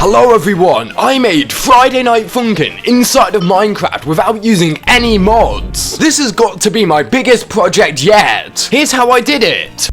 Hello everyone, I made Friday Night Funkin inside of Minecraft without using any mods. This has got to be my biggest project yet. Here's how I did it.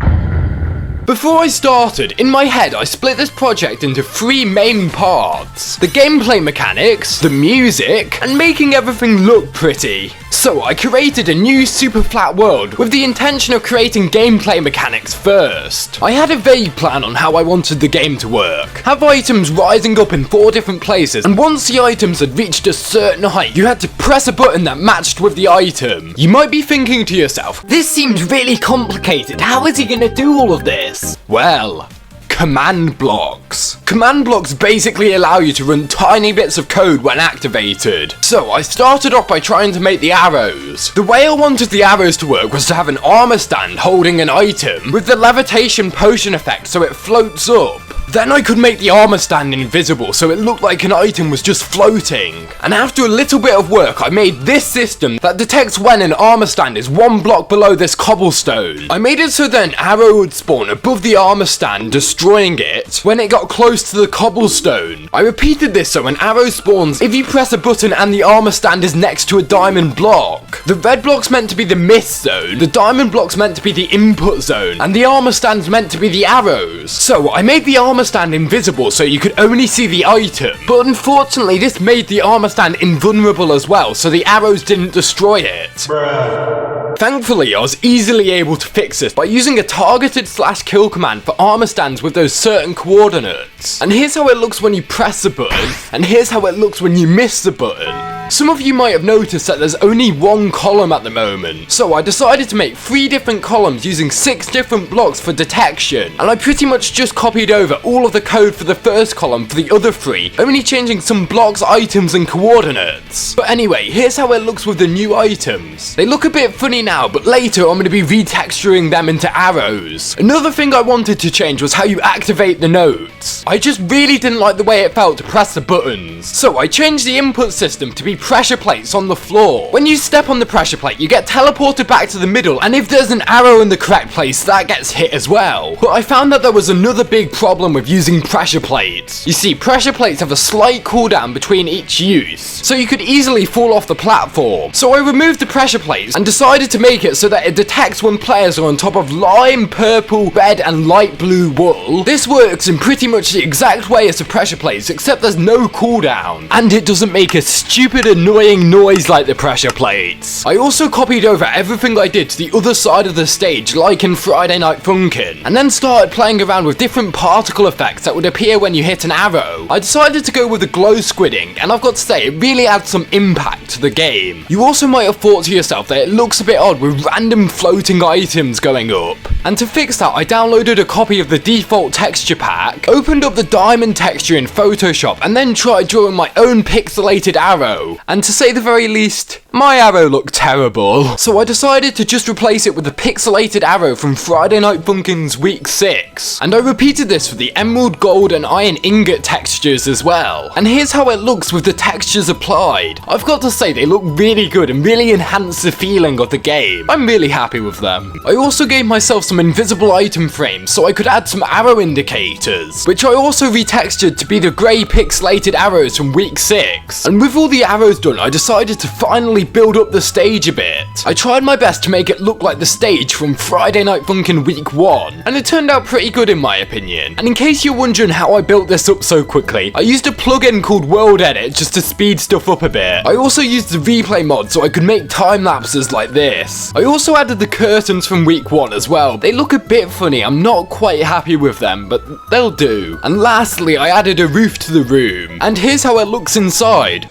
Before I started, in my head I split this project into 3 main parts: the gameplay mechanics, the music, and making everything look pretty. So I created a new super flat world with the intention of creating gameplay mechanics first. I had a vague plan on how I wanted the game to work. Have items rising up in 4 different places, and once the items had reached a certain height, you had to press a button that matched with the item. You might be thinking to yourself, this seems really complicated, how is he gonna do all of this? Well, command blocks. Command blocks basically allow you to run tiny bits of code when activated. So I started off by trying to make the arrows. The way I wanted the arrows to work was to have an armor stand holding an item with the levitation potion effect so it floats up. Then I could make the armor stand invisible so it looked like an item was just floating. And after a little bit of work, I made this system that detects when an armor stand is 1 block below this cobblestone. I made it so that an arrow would spawn above the armor stand, destroying it when it got close to the cobblestone. I repeated this so an arrow spawns if you press a button and the armor stand is next to a diamond block. The red block's meant to be the miss zone, the diamond block's meant to be the input zone, and the armor stand's meant to be the arrows. So I made the armor stand invisible so you could only see the item, but unfortunately this made the armor stand invulnerable as well, so the arrows didn't destroy it. Bruh. Thankfully I was easily able to fix this by using a targeted /kill command for armor stands with those certain coordinates. And here's how it looks when you press the button, and here's how it looks when you miss the button. Some of you might have noticed that there's only 1 column at the moment, so I decided to make 3 different columns using 6 different blocks for detection, and I pretty much just copied over all of the code for the first column for the other 3, only changing some blocks, items, and coordinates. But anyway, here's how it looks with the new items. They look a bit funny now, but later I'm going to be retexturing them into arrows. Another thing I wanted to change was how you activate the notes. I just really didn't like the way it felt to press the buttons, so I changed the input system to be pressure plates on the floor. When you step on the pressure plate, you get teleported back to the middle, and if there's an arrow in the correct place, that gets hit as well. But I found that there was another big problem with using pressure plates. You see, pressure plates have a slight cooldown between each use, so you could easily fall off the platform. So I removed the pressure plates and decided to make it so that it detects when players are on top of lime, purple, red, and light blue wool. This works in pretty much the exact way as the pressure plates, except there's no cooldown, and it doesn't make a stupid annoying noise like the pressure plates. I also copied over everything I did to the other side of the stage, like in Friday Night Funkin, and then started playing around with different particle effects that would appear when you hit an arrow. I decided to go with the glow squidding, and I've got to say, it really adds some impact to the game. You also might have thought to yourself that it looks a bit odd with random floating items going up. And to fix that, I downloaded a copy of the default texture pack, opened up the diamond texture in Photoshop, and then tried drawing my own pixelated arrow. And to say the very least, my arrow looked terrible. So I decided to just replace it with the pixelated arrow from Friday Night Funkin's week 6. And I repeated this for the emerald, gold, and iron ingot textures as well. And here's how it looks with the textures applied. I've got to say, they look really good and really enhance the feeling of the game. I'm really happy with them. I also gave myself some invisible item frames so I could add some arrow indicators, which I also retextured to be the grey pixelated arrows from week 6. And with all the arrows done, I decided to finally build up the stage a bit. I tried my best to make it look like the stage from Friday Night Funkin' week 1, and it turned out pretty good in my opinion. And in case you're wondering how I built this up so quickly, I used a plugin called World Edit just to speed stuff up a bit. I also used the replay mod so I could make time lapses like this. I also added the curtains from week 1 as well. They look a bit funny, I'm not quite happy with them, but they'll do. And lastly, I added a roof to the room, and here's how it looks inside.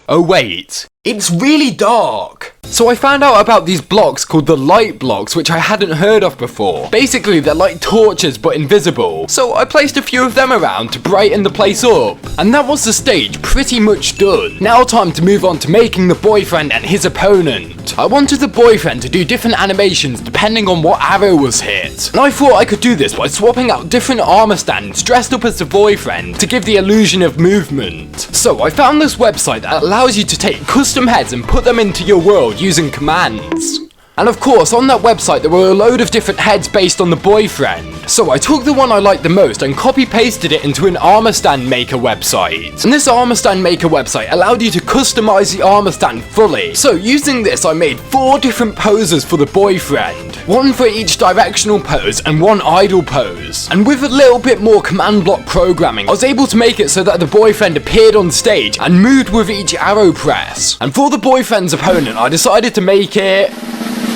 Oh wait, it's really dark. So I found out about these blocks called the light blocks, which I hadn't heard of before. Basically, they're like torches but invisible. So I placed a few of them around to brighten the place up. And that was the stage pretty much done. Now time to move on to making the boyfriend and his opponent. I wanted the boyfriend to do different animations depending on what arrow was hit. And I thought I could do this by swapping out different armor stands dressed up as the boyfriend to give the illusion of movement. So I found this website that allows you to take custom heads and put them into your world using commands. And of course, on that website there were a load of different heads based on the boyfriend. So I took the one I liked the most and copy-pasted it into an armor stand maker website. And this armor stand maker website allowed you to customize the armor stand fully. So using this, I made 4 different poses for the boyfriend. One for each directional pose and one idle pose. And with a little bit more command block programming, I was able to make it so that the boyfriend appeared on stage and moved with each arrow press. And for the boyfriend's opponent, I decided to make it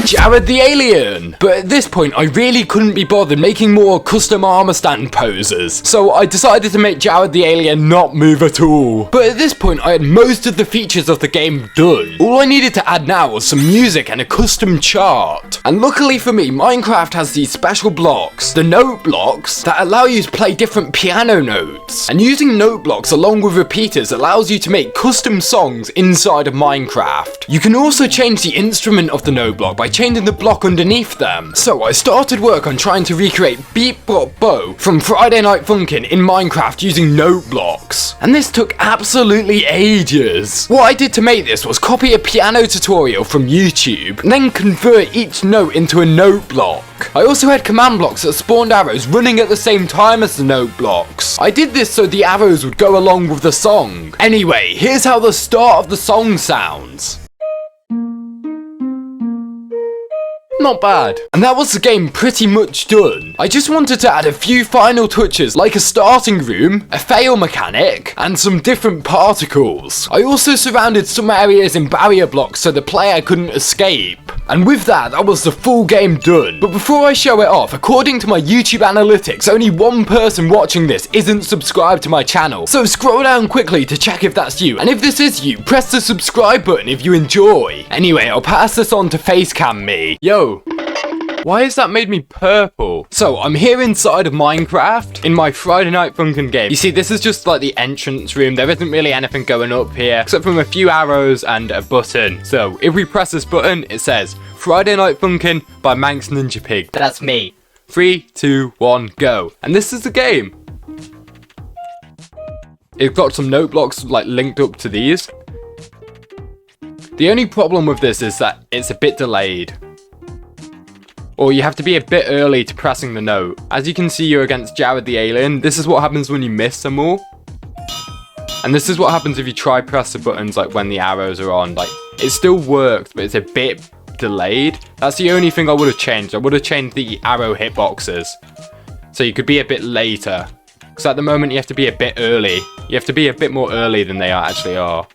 Jared the Alien! But at this point, I really couldn't be bothered making more custom armor stand poses, so I decided to make Jared the Alien not move at all. But at this point, I had most of the features of the game done. All I needed to add now was some music and a custom chart. And luckily for me, Minecraft has these special blocks, the Noteblocks, that allow you to play different piano notes. And using Noteblocks along with repeaters allows you to make custom songs inside of Minecraft. You can also change the instrument of the Noteblock by changing the block underneath them. So I started work on trying to recreate bopeebo from Friday Night Funkin in Minecraft using Noteblocks. And this took absolutely ages. What I did to make this was copy a piano tutorial from YouTube, and then convert each note into a note block. I also had command blocks that spawned arrows running at the same time as the note blocks. I did this so the arrows would go along with the song. Anyway, here's how the start of the song sounds. Not bad. And that was the game pretty much done. I just wanted to add a few final touches like a starting room, a fail mechanic, and some different particles. I also surrounded some areas in barrier blocks so the player couldn't escape. And with that, that was the full game done. But before I show it off, according to my YouTube analytics, only one person watching this isn't subscribed to my channel. So scroll down quickly to check if that's you. And if this is you, press the subscribe button if you enjoy. Anyway, I'll pass this on to Facecam me. Yo. Why has that made me purple? So, I'm here inside of Minecraft, in my Friday Night Funkin game. You see, this is just like the entrance room. There isn't really anything going up here, except from a few arrows and a button. So, if we press this button, it says, Friday Night Funkin by Manx Ninja Pig. That's me. 3, 2, 1, go. And this is the game. It's got some note blocks, like, linked up to these. The only problem with this is that it's a bit delayed. Or you have to be a bit early to pressing the note. As you can see, you're against Jared the Alien. This is what happens when you miss some more. And this is what happens if you try press the buttons like when the arrows are on. Like, it still works, but it's a bit delayed. That's the only thing I would have changed. I would have changed the arrow hitboxes. So you could be a bit later. Because at the moment you have to be a bit early. You have to be a bit more early than they actually are.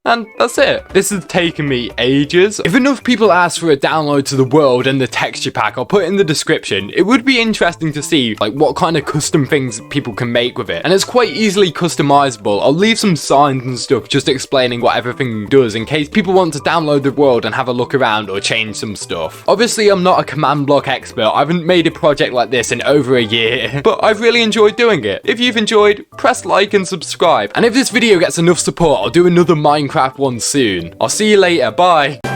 And that's it. This has taken me ages. If enough people ask for a download to the world and the texture pack, I'll put it in the description. It would be interesting to see like what kind of custom things people can make with it. And it's quite easily customizable. I'll leave some signs and stuff just explaining what everything does in case people want to download the world and have a look around or change some stuff. Obviously, I'm not a command block expert. I haven't made a project like this in over a year, but I've really enjoyed doing it. If you've enjoyed, press like and subscribe. And if this video gets enough support, I'll do another Minecraft one soon. I'll see you later, bye.